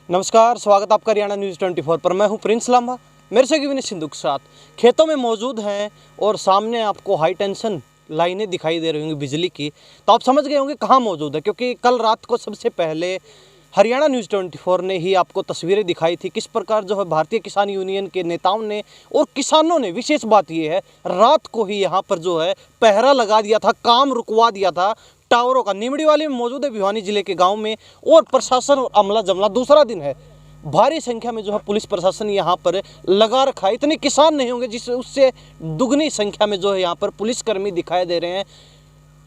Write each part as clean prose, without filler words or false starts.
नमस्कार, स्वागत आपका हरियाणा न्यूज़ 24 पर। मैं हूं प्रिंस लांबा, मेरे से विनीत सिंधु के साथ खेतों में मौजूद हैं और सामने आपको हाई टेंशन लाइनें दिखाई दे रही होंगी बिजली की। तो आप समझ गए होंगे कहाँ मौजूद है, क्योंकि कल रात को सबसे पहले हरियाणा न्यूज़ 24 ने ही आपको तस्वीरें दिखाई थी किस प्रकार जो है भारतीय किसान यूनियन के नेताओं ने और किसानों ने, विशेष बात ये है, रात को ही यहाँ पर जो है पहरा लगा दिया था, काम रुकवा दिया था टावरों का। निमड़ी वाली में मौजूद है भिवानी जिले के गांव में, और प्रशासन और अमला जमला दूसरा दिन है। भारी संख्या में जो है पुलिस प्रशासन यहाँ पर लगा रखा है। इतने किसान नहीं होंगे जिससे उससे दुगनी संख्या में जो है यहाँ पर पुलिसकर्मी दिखाई दे रहे हैं।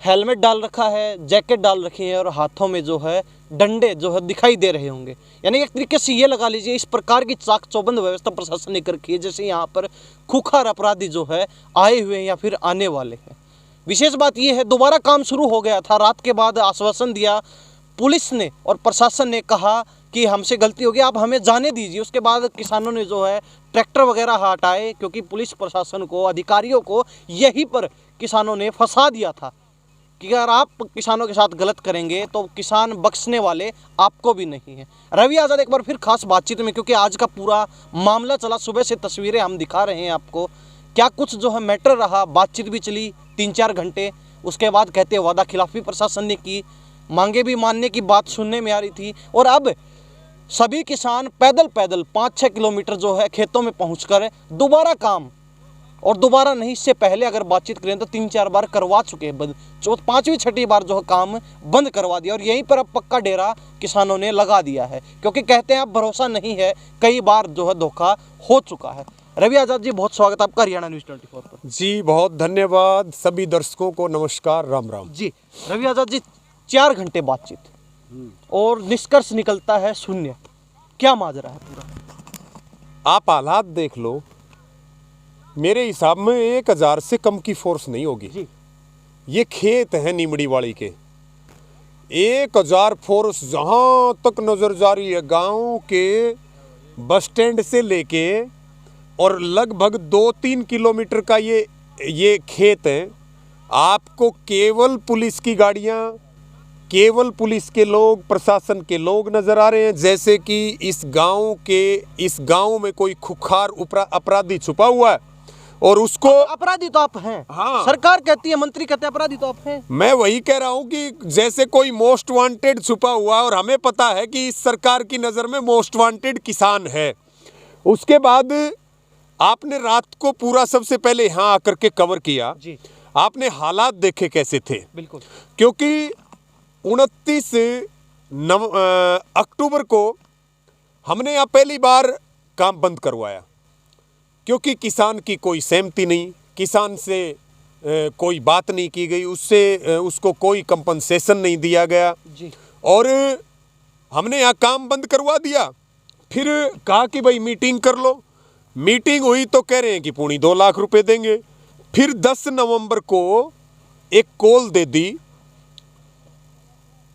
हेलमेट डाल रखा है, जैकेट डाल रखी है और हाथों में जो है डंडे जो है दिखाई दे रहे होंगे। यानी एक तरीके से ये लगा लीजिए, इस प्रकार की चाक चौबंद व्यवस्था प्रशासन ने कर रखी है जैसे यहाँ पर खुखार अपराधी जो है आए हुए हैं या फिर आने वाले हैं। विशेष बात यह है, दोबारा काम शुरू हो गया था। रात के बाद आश्वासन दिया पुलिस ने और प्रशासन ने, कहा कि हमसे गलती हो गई, आप हमें जाने दीजिए। उसके बाद किसानों ने जो है ट्रैक्टर वगैरह हटाए, क्योंकि पुलिस प्रशासन को, अधिकारियों को यहीं पर किसानों ने फंसा दिया था कि अगर आप किसानों के साथ गलत करेंगे तो किसान बख्शने वाले आपको भी नहीं है। रवि आज़ाद एक बार फिर खास बातचीत में, क्योंकि आज का पूरा मामला चला, सुबह से तस्वीरें हम दिखा रहे हैं आपको, क्या कुछ जो है मैटर रहा। बातचीत भी चली 3-4 घंटे, उसके बाद कहते वादा खिलाफी प्रशासन ने की, मांगे भी मानने की बात सुनने में आ रही थी। और अब सभी किसान पैदल 5-6 किलोमीटर जो है खेतों में पहुंचकर दोबारा काम, और दोबारा नहीं, इससे पहले अगर बातचीत करें तो 3-4 बार करवा चुके हैं बंद, 5वीं-6ठी बार जो है काम बंद करवा दिया। और यहीं पर अब पक्का डेरा किसानों ने लगा दिया है, क्योंकि कहते हैं अब भरोसा नहीं है, कई बार जो है धोखा हो चुका है। रवि आज़ाद जी, बहुत स्वागत आपका हरियाणा न्यूज़ 24 पर। जी बहुत धन्यवाद। सभी दर्शकों को नमस्कार, राम राम जी रवि आज़ाद जी, 4 घंटे बातचीत और निष्कर्ष निकलता है शून्य। क्या माजरा है पूरा? आप हालात देख लो, मेरे हिसाब में 1000 से कम की फोर्स नहीं होगी जी। ये खेत है निमड़ी वाली के। 1000 फोर्स जहाँ तक नजर जा रही है, गांव के बस स्टैंड से लेके और लगभग 2-3 किलोमीटर का ये खेत है। आपको केवल पुलिस की गाड़ियाँ, केवल पुलिस के लोग, प्रशासन के लोग नजर आ रहे हैं। जैसे कि इस गांव में कोई खुखार अपराधी छुपा हुआ है और उसको, अपराधी तो आप हैं। हाँ, सरकार कहती है, मंत्री कहते हैं अपराधी तो आप हैं। मैं वही कह रहा हूं कि जैसे कोई मोस्ट वांटेड छुपा हुआ, और हमें पता है कि इस सरकार की नज़र में मोस्ट वांटेड किसान है। उसके बाद आपने रात को पूरा सबसे पहले यहाँ आकर के कवर किया जी। आपने हालात देखे कैसे थे। बिल्कुल। क्योंकि 29 अक्टूबर को हमने यहाँ पहली बार काम बंद करवाया, क्योंकि किसान की कोई सहमति नहीं, किसान से कोई बात नहीं की गई, उसको कोई कंपनसेशन नहीं दिया गया जी। और हमने यहाँ काम बंद करवा दिया। फिर कहा कि भाई मीटिंग कर लो। मीटिंग हुई तो कह रहे हैं कि 2.25 लाख रुपए देंगे। फिर 10 नवंबर को एक कॉल दे दी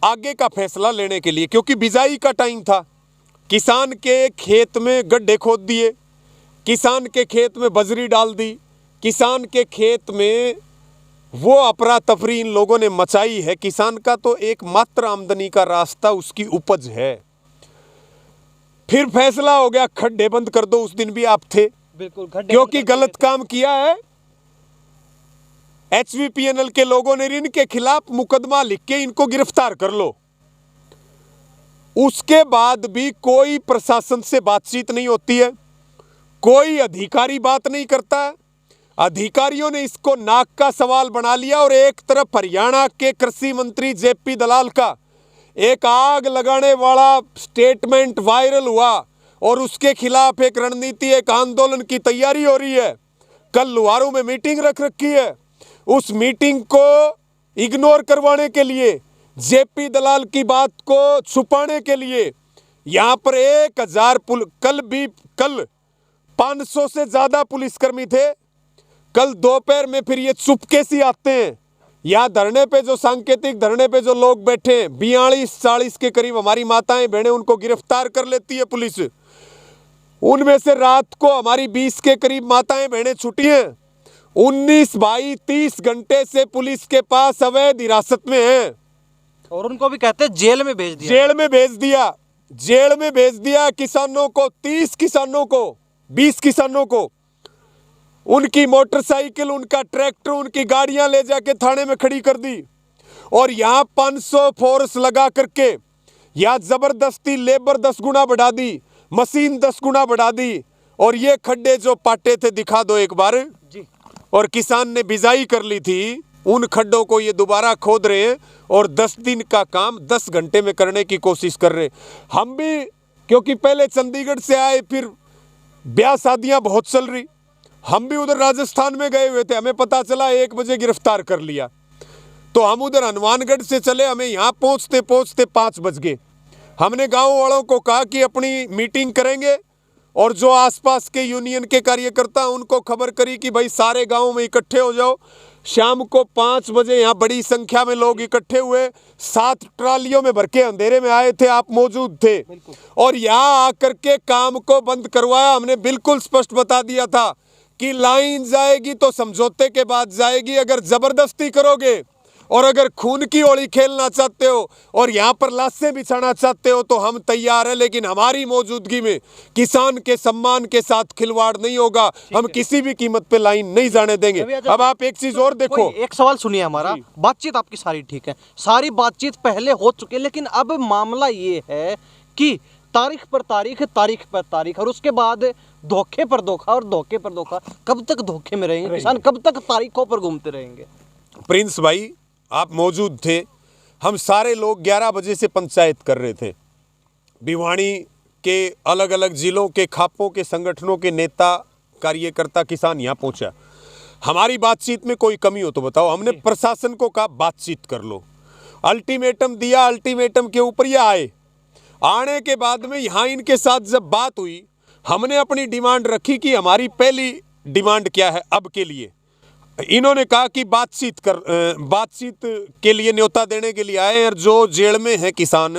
आगे का फैसला लेने के लिए, क्योंकि बिजाई का टाइम था। किसान के खेत में गड्ढे खोद दिए, किसान के खेत में बजरी डाल दी, किसान के खेत में वो अफरा तफरी इन लोगों ने मचाई है। किसान का तो एकमात्र आमदनी का रास्ता उसकी उपज है। फिर फैसला हो गया खड्डे बंद कर दो। उस दिन भी आप थे। बिल्कुल। क्योंकि गलत काम किया है। HVPNL के लोगों ने इनके खिलाफ मुकदमा लिख के इनको गिरफ्तार कर लो। उसके बाद भी कोई प्रशासन से बातचीत नहीं होती है, कोई अधिकारी बात नहीं करता है। अधिकारियों ने इसको नाक का सवाल बना लिया। और एक तरफ हरियाणा के कृषि मंत्री JP दलाल का एक आग लगाने वाला स्टेटमेंट वायरल हुआ और उसके खिलाफ एक रणनीति, एक आंदोलन की तैयारी हो रही है। कल लुहारू में मीटिंग रख रखी है। उस मीटिंग को इग्नोर करवाने के लिए, JP दलाल की बात को छुपाने के लिए यहाँ पर 1000 कल 500 से ज़्यादा पुलिसकर्मी थे। कल दोपहर में फिर ये चुपके से आते हैं। यहाँ धरने पे जो सांकेतिक धरने पे जो लोग बैठे हैं, 42-40 के करीब हमारी माताएं बहनें, उनको गिरफ्तार कर लेती है पुलिस। उनमें से रात को हमारी 20 के करीब माताएं बहनें छुटी हैं। 19 भाई 30 घंटे से पुलिस के पास अवैध हिरासत में हैं। और उनको भी कहते हैं जेल में भेज दिया। जेल में भेज दिया। जेल में भेज दिया किसानों को, 30 किसानों को, 20 किसानों को। उनकी मोटरसाइकिल, उनका ट्रैक्टर, उनकी गाड़ियां ले जाके थाने में खड़ी कर दी और यहां 500 फोर्स लगा करके यहां जबरदस्ती लेबर 10 गुना बढ़ा दी, मशीन 10 गुना बढ़ा दी। और ये खड्डे जो पाटे थे दिखा दो एक बार जी। और किसान ने बिजाई कर ली थी, उन खड्डों को ये दोबारा खोद रहे हैं और 10 दिन का काम 10 घंटे में करने की कोशिश कर रहे हैं। हम भी, क्योंकि पहले चंडीगढ़ से आए, फिर ब्याह शादियां बहुत चल रही, हम भी उधर राजस्थान में गए हुए थे, हमें पता चला 1 बजे गिरफ्तार कर लिया। तो हम उधर हनुमानगढ़ से चले, हमें यहाँ पहुँचते पहुँचते 5 बज गए। हमने गाँव वालों को कहा कि अपनी मीटिंग करेंगे और जो आसपास के यूनियन के कार्यकर्ता उनको खबर करी कि भाई सारे गाँव में इकट्ठे हो जाओ। शाम को 5 बजे यहाँ बड़ी संख्या में लोग इकट्ठे हुए, 7 ट्रालियों में भर के अंधेरे में आए थे, आप मौजूद थे और यहाँ आकर के काम को बंद करवाया। हमने बिल्कुल स्पष्ट बता दिया था कि लाइन जाएगी तो समझौते के बाद जाएगी, अगर जबरदस्ती करोगे और अगर खून की होली खेलना चाहते हो और यहाँ पर लाशें बिछाना चाहते हो तो हम तैयार हैं, लेकिन हमारी मौजूदगी में किसान के सम्मान के साथ खिलवाड़ नहीं होगा। हम किसी भी कीमत पे लाइन नहीं जाने देंगे। अब आप एक चीज और देखो, एक सवाल सुनिए हमारा। बातचीत आपकी सारी ठीक है, सारी बातचीत पहले हो चुकी है, लेकिन अब मामला ये है कि तारीख पर तारीख, तारीख पर तारीख, और उसके बाद धोखे पर धोखा और धोखे पर धोखा। कब तक धोखे में रहेंगे किसान, कब तक तारीखों पर घूमते रहेंगे? प्रिंस भाई आप मौजूद थे, हम सारे लोग 11 बजे से पंचायत कर रहे थे। भिवानी के अलग अलग जिलों के खापों के संगठनों के नेता, कार्यकर्ता, किसान यहाँ पहुँचा। हमारी बातचीत में कोई कमी हो तो बताओ। हमने प्रशासन को कहा बातचीत कर लो, अल्टीमेटम दिया, अल्टीमेटम के ऊपर ये आए। आने के बाद में यहाँ इनके साथ जब बात हुई, हमने अपनी डिमांड रखी कि हमारी पहली डिमांड क्या है अब के लिए। इन्होंने कहा कि बातचीत के लिए न्योता देने के लिए आए और जो जेल में है किसान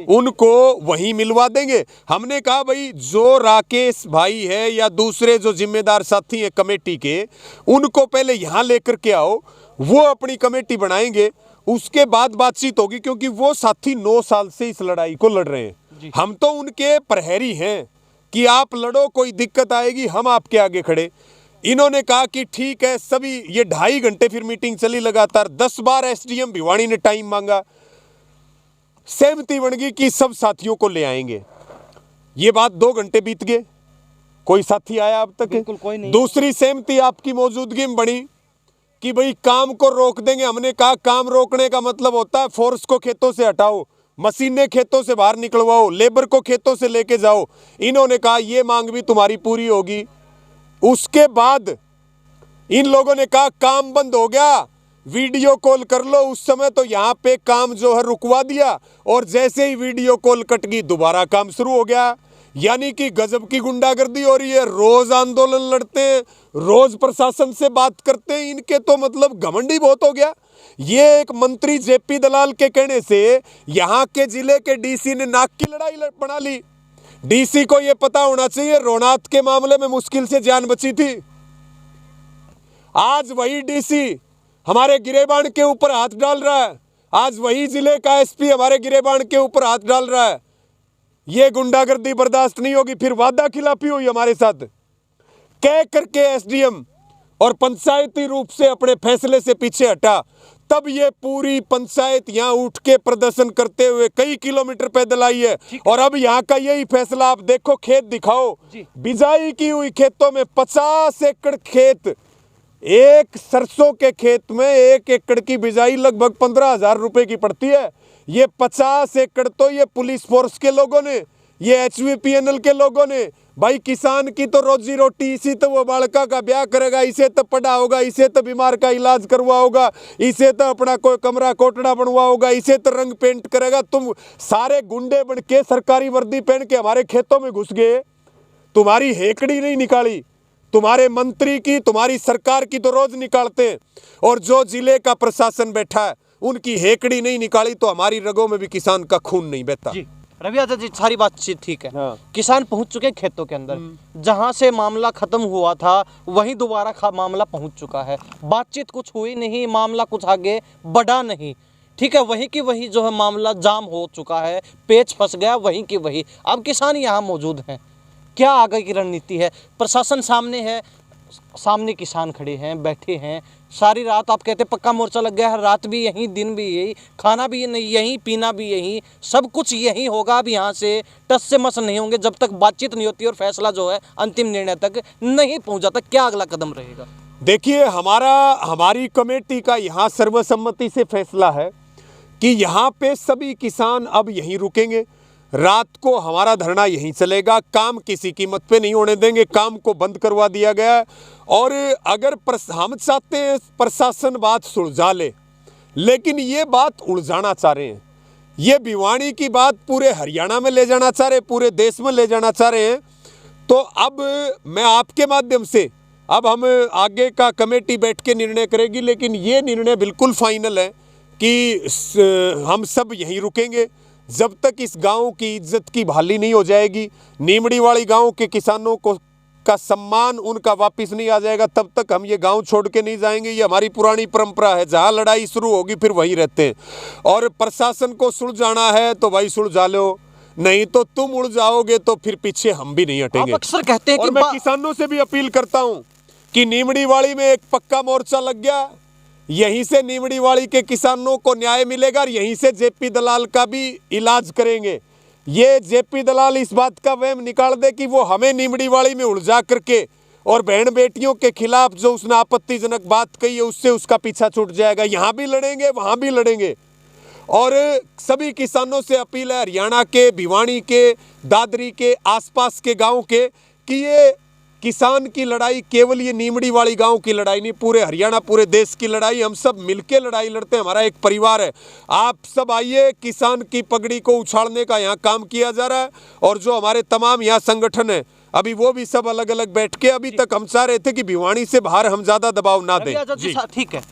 उनको वहीं मिलवा देंगे। हमने कहा भाई जो राकेश भाई है या दूसरे जो जिम्मेदार साथी हैं कमेटी के, उनको पहले यहाँ लेकर के आओ, वो अपनी कमेटी बनाएंगे, उसके बाद बातचीत होगी, क्योंकि वो साथी 9 साल से इस लड़ाई को लड़ रहे हैं। हम तो उनके प्रहरी हैं कि आप लड़ो, कोई दिक्कत आएगी हम आपके आगे खड़े। इन्होंने कहा कि ठीक है सभी। ये 2.5 घंटे फिर मीटिंग चली लगातार, 10 बार एसडीएम भिवानी ने टाइम मांगा, सहमति बन गई कि सब साथियों को ले आएंगे। ये बात 2 घंटे बीत गए, कोई साथी आया अब तक? बिल्कुल कोई नहीं। दूसरी सहमति आपकी मौजूदगी में बनी कि भाई काम को रोक देंगे। हमने कहा काम रोकने का मतलब होता है फोर्स को खेतों से हटाओ, मशीनें खेतों से बाहर निकलवाओ, लेबर को खेतों से लेके जाओ। इन्होंने कहा ये मांग भी तुम्हारी पूरी होगी। उसके बाद इन लोगों ने कहा काम बंद हो गया, वीडियो कॉल कर लो। उस समय तो यहाँ पे काम जो है रुकवा दिया और जैसे ही वीडियो कॉल कट गई दोबारा काम शुरू हो गया। यानी कि गजब की गुंडागर्दी हो रही है। रोज आंदोलन लड़ते हैं, रोज प्रशासन से बात करते हैं। इनके तो मतलब घमंडी बहुत हो गया। ये एक मंत्री जेपी दलाल के कहने से यहाँ के जिले के डीसी ने नाक की लड़ाई बना ली। डीसी को यह पता होना चाहिए रोनाथ के मामले में मुश्किल से जान बची थी। आज वही डीसी हमारे गिरेबान के ऊपर हाथ डाल रहा है, आज वही जिले का एसपी हमारे गिरेबान के ऊपर हाथ डाल रहा है। ये गुंडागर्दी बर्दाश्त नहीं होगी। फिर वादा खिलाफी हुई हमारे साथ, कह करके एसडीएम और पंचायती रूप से अपने फैसले से पीछे हटा। तब ये पूरी पंचायत यहाँ उठ के प्रदर्शन करते हुए कई किलोमीटर पैदल आई है। और अब यहाँ का यही फैसला, आप देखो खेत दिखाओ, बिजाई की हुई खेतों में 50 एकड़ खेत, एक सरसों के खेत में 1 एकड़ की बिजाई लगभग 15,000 रुपए की पड़ती है। ये 50 एकड़ तो ये पुलिस फोर्स के लोगों ने, ये HVPNL के लोगों ने। भाई किसान की तो रोजी रोटी, इसी तो वो बालका का ब्याह करेगा, इसे तो पढ़ा होगा, इसे तो बीमार का इलाज करवा होगा, इसे तो अपना कोई कमरा कोटड़ा बनवा होगा, इसे तो रंग पेंट करेगा। तुम सारे गुंडे बन के सरकारी वर्दी पहन के हमारे खेतों में घुस गए, तुम्हारी हेकड़ी नहीं निकाली। तुम्हारे मंत्री की, तुम्हारी सरकार की तो रोज निकालते हैं, और जो जिले का प्रशासन बैठा है उनकी हेकड़ी नहीं निकाली तो हमारी रगों में भी किसान का खून नहीं बहता। रवि आचार्य जी सारी बातचीत ठीक है। हाँ। किसान पहुंच चुके हैं खेतों के अंदर, जहां से मामला खत्म हुआ था वहीं दोबारा मामला पहुंच चुका है। बातचीत कुछ हुई नहीं, मामला कुछ आगे बढ़ा नहीं। ठीक है, वहीं की वही जो है मामला जाम हो चुका है, पेच फंस गया वहीं की वही। अब किसान यहाँ मौजूद हैं, क्या आगे की रणनीति है? प्रशासन सामने है, सामने किसान खड़े हैं, बैठे हैं सारी रात। आप कहते पक्का मोर्चा लग गया है, रात भी यहीं, दिन भी यही, खाना भी यहीं, पीना भी यहीं, सब कुछ यहीं होगा। अब यहाँ से टस से मस नहीं होंगे जब तक बातचीत नहीं होती और फैसला जो है अंतिम निर्णय तक नहीं पहुँच जाता। क्या अगला कदम रहेगा? देखिए, हमारी कमेटी का यहाँ सर्वसम्मति से फैसला है कि यहाँ पे सभी किसान अब यहीं रुकेंगे। रात को हमारा धरना यहीं चलेगा, काम किसी कीमत पे नहीं होने देंगे, काम को बंद करवा दिया गया है। और अगर हम चाहते हैं प्रशासन बात सुलझा ले, लेकिन ये बात उलझाना चाह रहे हैं, ये भिवानी की बात पूरे हरियाणा में ले जाना चाह रहे हैं, पूरे देश में ले जाना चाह रहे हैं। तो अब मैं आपके माध्यम से, अब हम आगे का कमेटी बैठ के निर्णय करेगी, लेकिन ये निर्णय बिल्कुल फाइनल है कि हम सब यहीं रुकेंगे जब तक इस गांव की इज्जत की बहाली नहीं हो जाएगी, नीमड़ी वाली गांव के किसानों को का सम्मान उनका वापस नहीं आ जाएगा, तब तक हम ये गांव छोड़ के नहीं जाएंगे। ये हमारी पुरानी परंपरा है, जहां लड़ाई शुरू होगी फिर वहीं रहते हैं। और प्रशासन को सुलझाना है तो भाई सुलझा लो, नहीं तो तुम उड़ जाओगे तो फिर पीछे हम भी नहीं हटेंगे। आप अक्सर कहते हैं और कि मैं किसानों से भी अपील करता हूँ कि नीमड़ी वाली में एक पक्का मोर्चा लग गया, यहीं से नीमड़ी वाली के किसानों को न्याय मिलेगा और यहीं से जेपी दलाल का भी इलाज करेंगे। ये जेपी दलाल इस बात का वहम निकाल दे कि वो हमें नीमड़ी वाली में उलझा करके और बहन बेटियों के खिलाफ जो उसने आपत्तिजनक बात कही है उससे उसका पीछा छूट जाएगा। यहाँ भी लड़ेंगे, वहाँ भी लड़ेंगे। और सभी किसानों से अपील है, हरियाणा के, भिवानी के, दादरी के, आसपास के गाँव के, कि ये किसान की लड़ाई केवल ये नीमड़ी वाली गांव की लड़ाई नहीं, पूरे हरियाणा, पूरे देश की लड़ाई। हम सब मिलके लड़ाई लड़ते हैं, हमारा एक परिवार है। आप सब आइए, किसान की पगड़ी को उछालने का यहाँ काम किया जा रहा है। और जो हमारे तमाम यहाँ संगठन है, अभी वो भी सब अलग अलग बैठ के, अभी तक हम चाह रहे थे कि भिवानी से बाहर हम ज्यादा दबाव ना दें। ठीक है,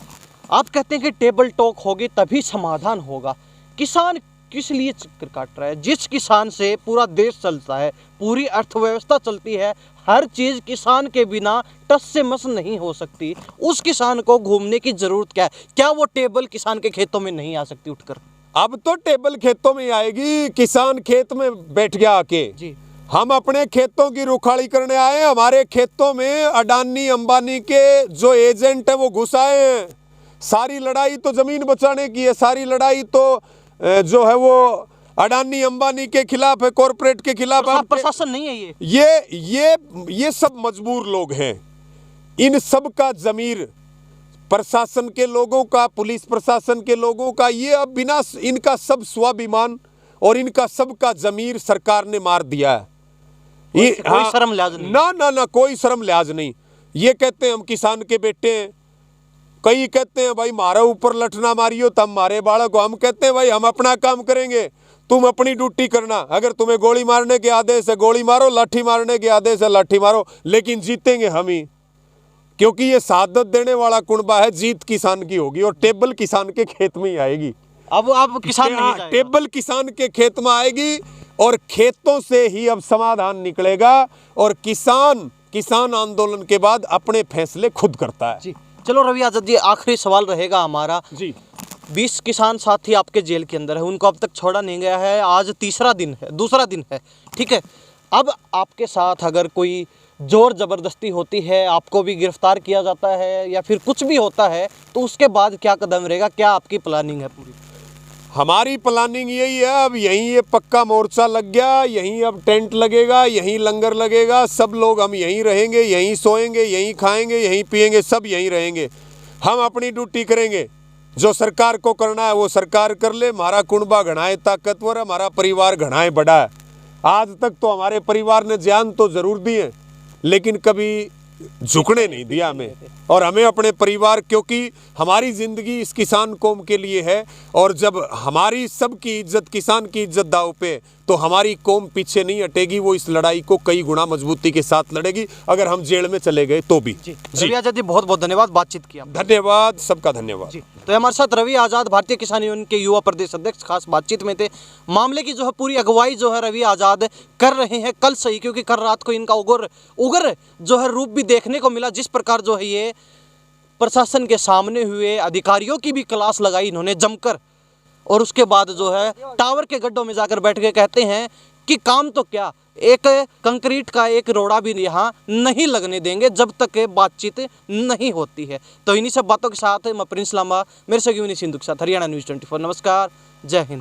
आप कहते हैं कि टेबल टॉक होगी तभी समाधान होगा। किसान किस लिए चक्कर काट रहा है? जिस किसान से पूरा देश चलता है, पूरी अर्थव्यवस्था चलती है, हर चीज किसान के बिना टस से मस नहीं हो सकती, उस किसान को घूमने की जरूरत क्या है? क्या वो टेबल किसान के खेतों में नहीं आ सकती उठकर? अब तो टेबल खेतों में आएगी। किसान खेत में बैठ गया आके जी, हम अपने खेतों की रुखाड़ी करने आए। हमारे खेतों में अडानी अंबानी के जो एजेंट है वो घुस आए हैं। सारी लड़ाई तो जमीन बचाने की है, सारी लड़ाई तो जो है वो अडानी अंबानी के खिलाफ है, कॉरपोरेट के खिलाफ है। प्रशासन नहीं है ये सब मजबूर लोग हैं। इन सब का जमीर प्रशासन के लोगों का, पुलिस प्रशासन के लोगों का, ये अब बिना इनका सब स्वाभिमान और इनका सब का जमीर सरकार ने मार दिया है। कोई शर्म लिहाज नहीं। ना कोई शर्म लिहाज नहीं। ये कहते हैं हम किसान के बेटे हैं, कई कहते हैं भाई मारे ऊपर लठना मारियो तब मारे बालक को। हम कहते हैं भाई हम अपना काम करेंगे, तुम अपनी ड्यूटी करना। अगर तुम्हें गोली मारने के आदेश है गोली मारो, लाठी मारने के आदेश है लाठी मारो, लेकिन जीतेंगे हम ही, क्योंकि ये शहादत देने वाला कुनबा है। जीत किसान की होगी और टेबल किसान के खेत में ही आएगी। अब किसान नहीं जाएगा। टेबल किसान के खेत में आएगी और खेतों से ही अब समाधान निकलेगा। और किसान आंदोलन के बाद अपने फैसले खुद करता है। जी, चलो रवि आजाद जी, आखिरी सवाल रहेगा हमारा जी। 20 किसान साथी आपके जेल के अंदर है, उनको अब तक छोड़ा नहीं गया है। आज दूसरा दिन है, ठीक है। अब आपके साथ अगर कोई जोर जबरदस्ती होती है, आपको भी गिरफ्तार किया जाता है या फिर कुछ भी होता है, तो उसके बाद क्या कदम रहेगा? क्या आपकी प्लानिंग है पूरी? हमारी प्लानिंग यही है, अब यहीं ये पक्का मोर्चा लग गया, यहीं अब टेंट लगेगा, यहीं लंगर लगेगा, सब लोग हम यहीं रहेंगे, यहीं सोएंगे, यहीं खाएंगे, यहीं पिएंगे, सब यहीं रहेंगे। हम अपनी ड्यूटी करेंगे, जो सरकार को करना है वो सरकार कर ले। हमारा कुनबा घनाए ताकतवर है, हमारा परिवार घनाए बड़ा है। आज तक तो हमारे परिवार ने जान तो जरूर दी है, लेकिन कभी झुकने नहीं दिया हमें। और हमें अपने परिवार, क्योंकि हमारी ज़िंदगी इस किसान कौम के लिए है, और जब हमारी सबकी इज्जत, किसान की इज्जत दाव पे, तो हमारी कौम पीछे नहीं हटेगी। वो इस लड़ाई को कई गुना मजबूती के साथ लड़ेगी, अगर हम जेल में चले गए तो भी। जी रवि आजाद जी, बहुत बहुत धन्यवाद बातचीत किया। धन्यवाद, सबका धन्यवाद जी। तो हमारे साथ रवि आजाद, भारतीय किसान यूनियन के युवा प्रदेश अध्यक्ष, खास बातचीत में थे। मामले की जो है पूरी अगुवाई जो है रवि आजाद कर रहे हैं कल से ही, क्योंकि कल रात को इनका उग्र जो है रूप भी देखने को मिला। जिस प्रकार जो है ये प्रशासन के सामने हुए, अधिकारियों की भी क्लास लगाई इन्होंने जमकर, और उसके बाद जो है टावर के गड्ढों में जाकर बैठ के कहते हैं कि काम तो क्या, एक कंक्रीट का एक रोड़ा भी यहाँ नहीं लगने देंगे जब तक बातचीत नहीं होती है। तो इन्हीं सब बातों के साथ मैं प्रिंस लांबा, मेरे सहयोगी विनीत सिंधु के साथ हरियाणा न्यूज़ 24। नमस्कार, जय हिंद।